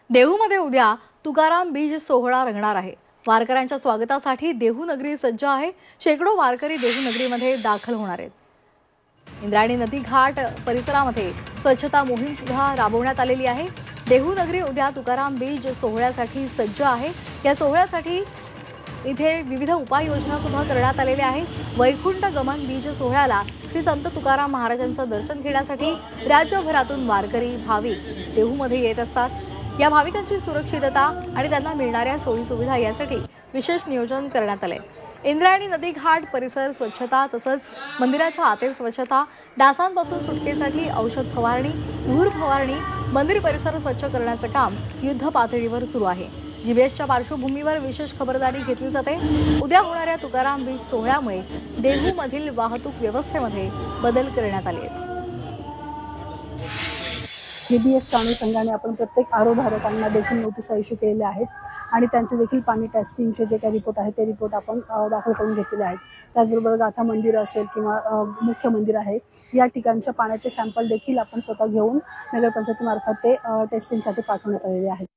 देहूमध्ये उद्या तुकाराम बीज सोहळा रंगणार आहे। वारकऱ्यांच्या स्वागतासाठी देहू नगरी सज्ज आहे। शेकडो वारकरी देहू नगरीमध्ये दाखल होणार आहेत। इंद्रायणी नदी घाट परिसरामध्ये स्वच्छता मोहीम सुद्धा राबवण्यात आलेली आहे। देहू नगरी उद्या तुकाराम बीज सोहळ्यासाठी सज्ज आहे। या सोहळ्यासाठी इथे विविध उपाययोजना सुद्धा करण्यात आलेल्या आहेत। वैकुंठ गमन बीज सोहळ्याला श्री संत तुकाराम महाराजांचं दर्शन घेण्यासाठी राज्यभरातून वारकरी भाविक देहूमध्ये येत असतात। या भाविकांची सुरक्षितता आणि त्यांना मिळणाऱ्या सोयी सुविधा यासाठी विशेष नियोजन करण्यात आले। इंद्रायणी नदी घाट परिसर स्वच्छता तसंच मंदिराच्या आतील स्वच्छता, डासांपासून सुटकेसाठी औषध फवारणी, धूर फवारणी, मंदिर परिसर स्वच्छ करण्याचं काम युद्ध पातळीवर सुरू आहे। जीबीएसच्या पार्श्वभूमीवर विशेष खबरदारी घेतली जाते। उद्या होणाऱ्या तुकाराम बीज सोहळ्यामुळे देहूमधील वाहतूक व्यवस्थेमध्ये बदल करण्यात आले आहेत। जीबीएसच्या अनुषंगाने आपण प्रत्येक आरोधारकांना देखील नोटीस इश्यू केलेल्या आहेत आणि त्यांचे देखील पाणी टेस्टिंगचे जे काही रिपोर्ट आहेत ते रिपोर्ट आपण दाखल करून घेतलेले आहेत। त्याचबरोबर गाथा मंदिर असेल किंवा मुख्य मंदिर आहे या ठिकाणच्या पाण्याचे सॅम्पल देखील आपण स्वतः घेऊन नगरपंचायतीमार्फत ते टेस्टिंगसाठी पाठवण्यात आलेले आहेत।